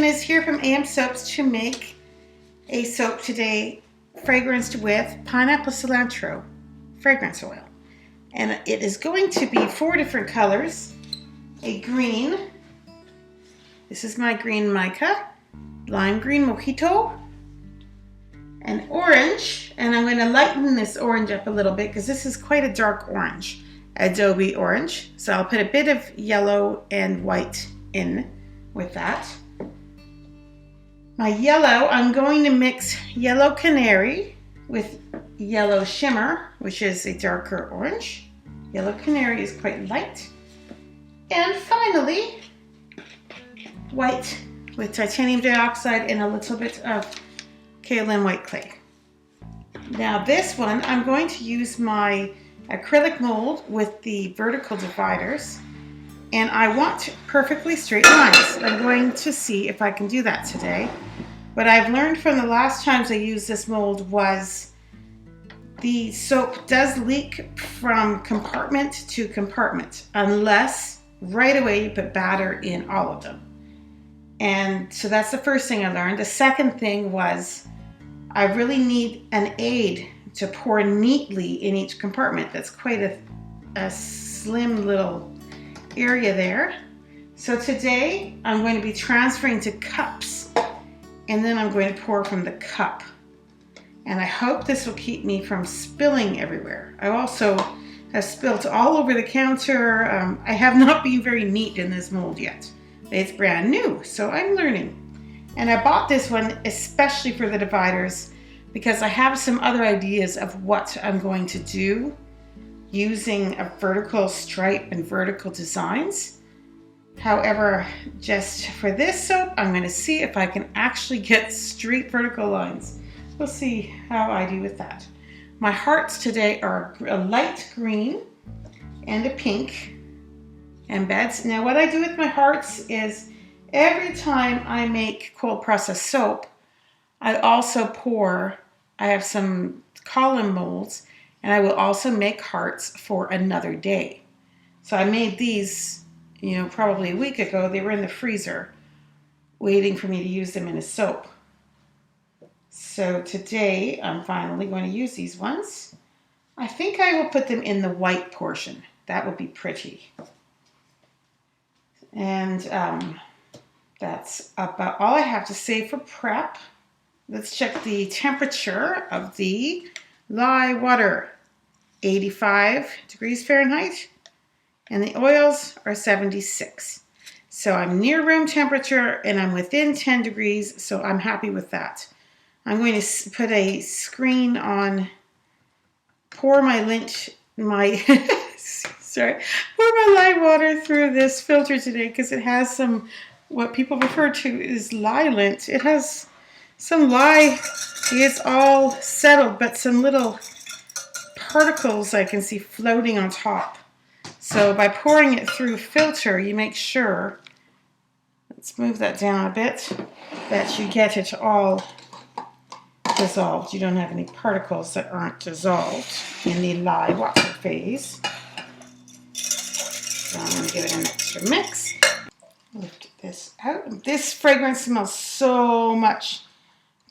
is here from AM Soaps to make a soap today fragranced with pineapple cilantro fragrance oil. And it is going to be 4 different colors. A green, this is my green mica, lime green mojito, an orange, and I'm going to lighten this orange up a little bit because this is quite a dark orange, adobe orange. So I'll put a bit of yellow and white in with that. My yellow, I'm going to mix yellow canary with yellow shimmer, which is a darker orange. Yellow canary is quite light. And finally, white with titanium dioxide and a little bit of kaolin white clay. Now this one, I'm going to use my acrylic mold with the vertical dividers, and I want perfectly straight lines. I'm going to see if I can do that today. What I've learned from the last times I used this mold was the soap does leak from compartment to compartment unless right away you put batter in all of them. And so that's the first thing I learned. The second thing was I really need an aid to pour neatly in each compartment. That's quite a slim little area there. So today I'm going to be transferring to cups, and then I'm going to pour from the cup. And I hope this will keep me from spilling everywhere. I also have spilled all over the counter. I have not been very neat in this mold yet. It's brand new, so I'm learning. And I bought this one especially for the dividers because I have some other ideas of what I'm going to do using a vertical stripe and vertical designs. However, just for this soap, I'm going to see if I can actually get straight vertical lines. We'll see how I do with that. My hearts today are a light green and a pink embeds. Now what I do with my hearts is every time I make cold process soap, I also pour, I have some column molds, and I will also make hearts for another day. So I made these, probably a week ago. They were in the freezer waiting for me to use them in a soap. So today I'm finally going to use these ones. I think I will put them in the white portion. That would be pretty. And that's about all I have to say for prep. Let's check the temperature of the lye water. 85 degrees Fahrenheit, and the oils are 76. So I'm near room temperature and I'm within 10 degrees, so I'm happy with that. I'm going to put a screen on, pour my lye water through this filter today because it has some, what people refer to as lye lint. It has some lye, it's all settled, but some little particles I can see floating on top. So by pouring it through filter, you make sure, let's move that down a bit, that you get it all dissolved. You don't have any particles that aren't dissolved in the lye water phase. So I'm going to give it an extra mix. Lift this out. This fragrance smells so much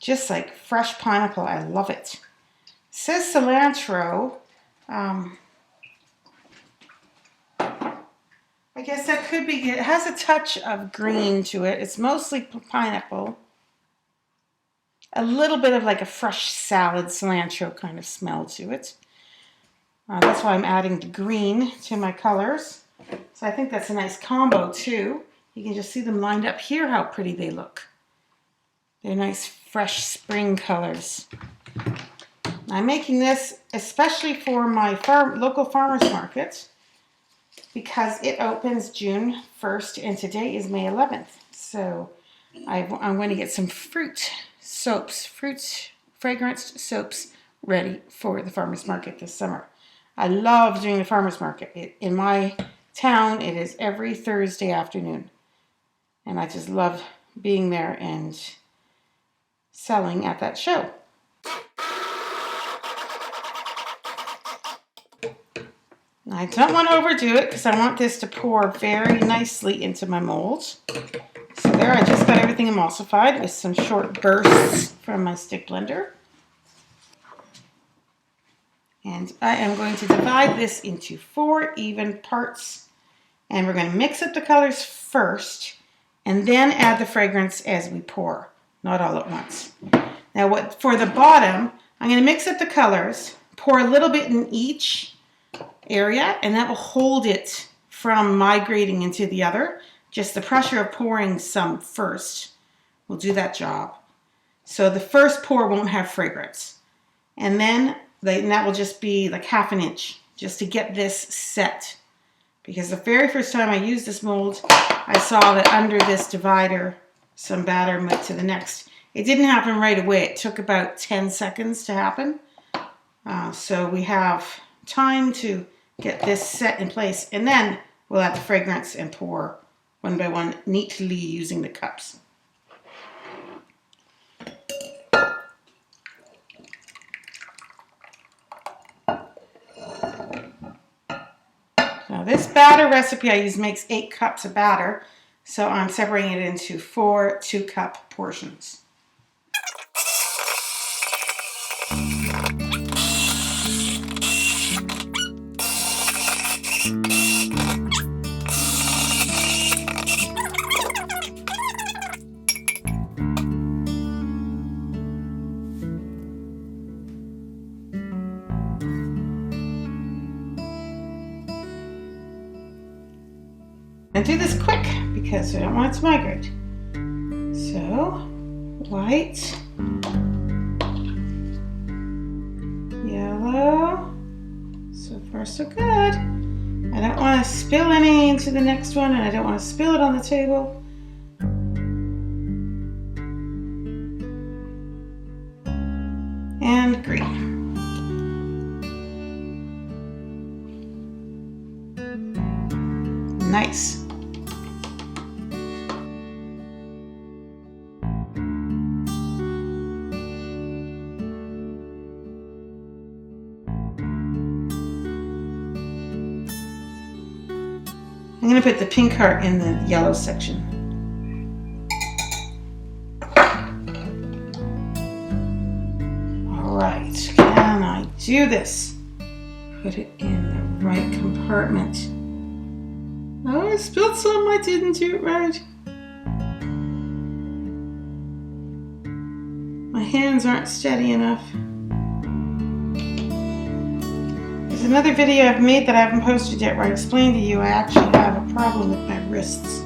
just like fresh pineapple. I love it. It says cilantro. I guess that could be good. It has a touch of green to it. It's mostly pineapple. A little bit of like a fresh salad cilantro kind of smell to it. That's why I'm adding the green to my colors. So I think that's a nice combo too. You can just see them lined up here, how pretty they look. They're nice fresh spring colors. I'm making this especially for my local farmers market because it opens June 1st and today is May 11th. So I'm going to get some fruit fragranced soaps ready for the farmers market this summer. I love doing the farmers market. In my town, it is every Thursday afternoon. And I just love being there and selling at that show. I don't want to overdo it because I want this to pour very nicely into my mold. So there, I just got everything emulsified with some short bursts from my stick blender. And I am going to divide this into 4 even parts. And we're going to mix up the colors first and then add the fragrance as we pour, not all at once. Now for the bottom, I'm going to mix up the colors, pour a little bit in each area, and that will hold it from migrating into the other. Just the pressure of pouring some first will do that job. So the first pour won't have fragrance. And then that will just be like ½ an inch just to get this set. Because the very first time I used this mold, I saw that under this divider, some batter went to the next. It didn't happen right away. It took about 10 seconds to happen. So we have time to get this set in place, and then we'll add the fragrance and pour one by one neatly using the cups. Now this batter recipe I use makes 8 cups of batter, so I'm separating it into 4 2-cup portions. And do this quick because we don't want it to migrate. So, white, yellow, so far so good. I don't want to spill any into the next one, and I don't want to spill it on the table. And green. Nice. I'm going to put the pink heart in the yellow section. All right, can I do this? Put it in the right compartment. Oh, I spilled some. I didn't do it right. My hands aren't steady enough. There's another video I've made that I haven't posted yet where I explain to you I actually have a problem with my wrists.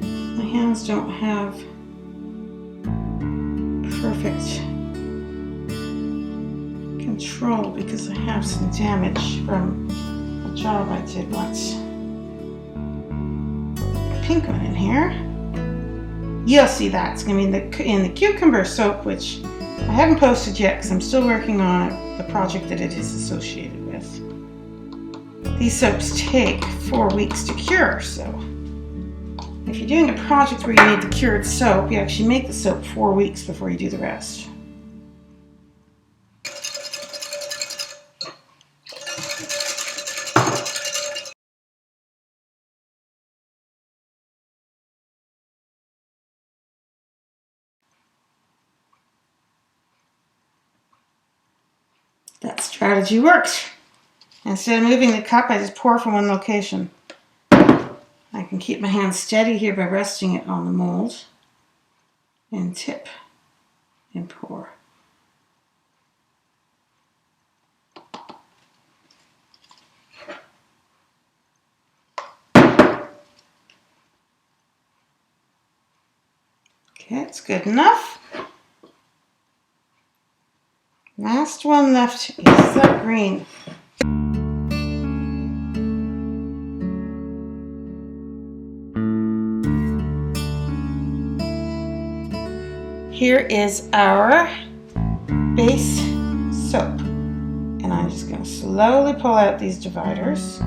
My hands don't have perfect control because I have some damage from a job I did once. Pink one in here. You'll see that. It's going to be in the cucumber soap, which I haven't posted yet because I'm still working on it, the project that it is associated with. These soaps take 4 weeks to cure, so if you're doing a project where you need the cured soap, you actually make the soap 4 weeks before you do the rest. That strategy works. Instead of moving the cup, I just pour from one location. I can keep my hand steady here by resting it on the mold and tip and pour. Okay, it's good enough. Last one left is that green. Here is our base soap. And I'm just going to slowly pull out these dividers.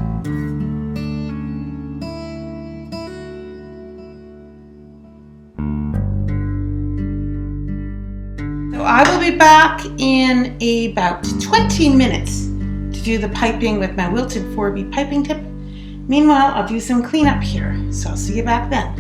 So I will be back in about 20 minutes to do the piping with my wilted 4B piping tip. Meanwhile, I'll do some cleanup here. So I'll see you back then.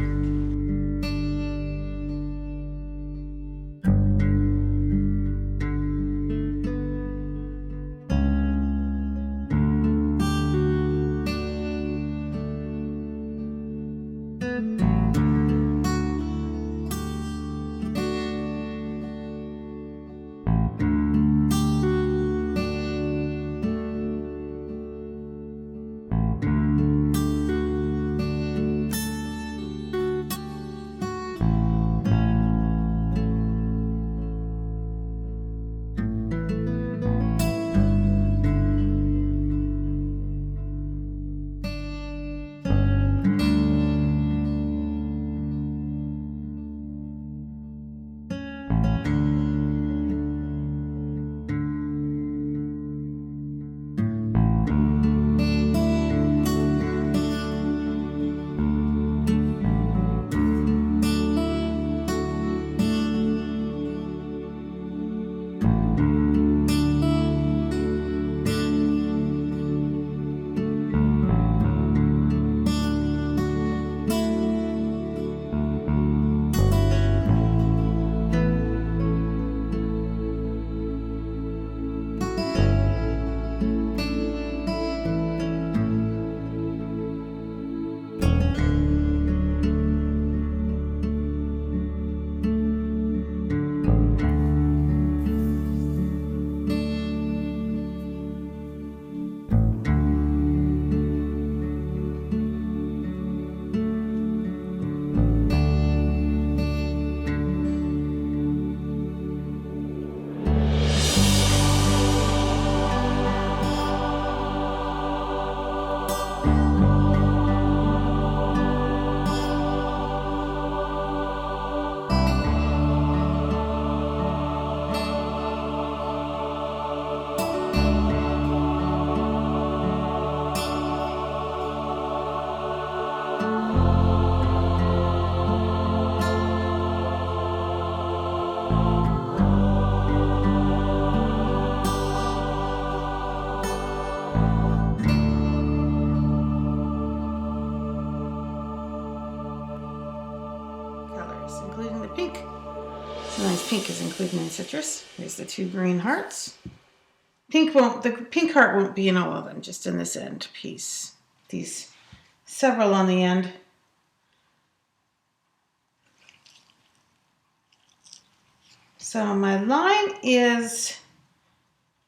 the pink. So nice pink is included in citrus. Here's the 2 green hearts. The pink heart won't be in all of them, just in this end piece. These several on the end. So my line is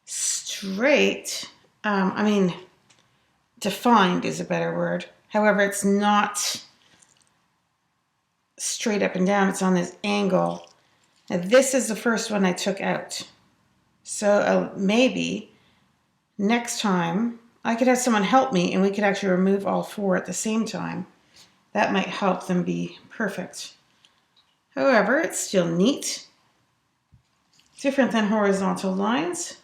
straight. Defined is a better word. However, it's not straight up and down. It's on this angle. Now, this is the first one I took out. So maybe next time I could have someone help me and we could actually remove all 4 at the same time. That might help them be perfect. However, it's still neat. Different than horizontal lines.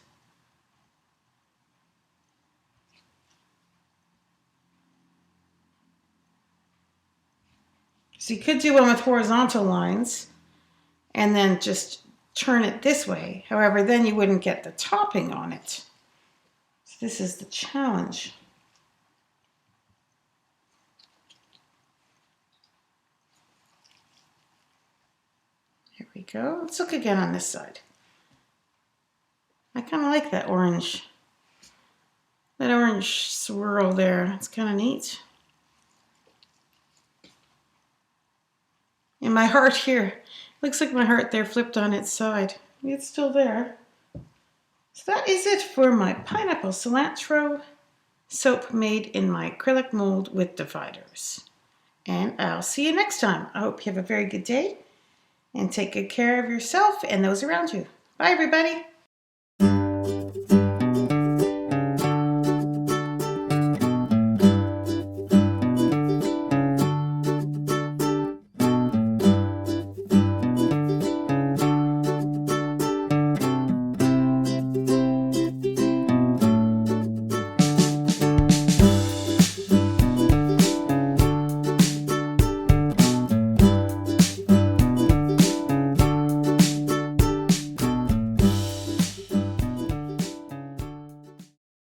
So you could do one with horizontal lines and then just turn it this way. However, then you wouldn't get the topping on it. So this is the challenge. Here we go. Let's look again on this side. I kind of like that orange swirl there. It's kind of neat. And my heart here, looks like my heart there flipped on its side. It's still there. So that is it for my pineapple cilantro soap made in my acrylic mold with dividers. And I'll see you next time. I hope you have a very good day and take good care of yourself and those around you. Bye, everybody.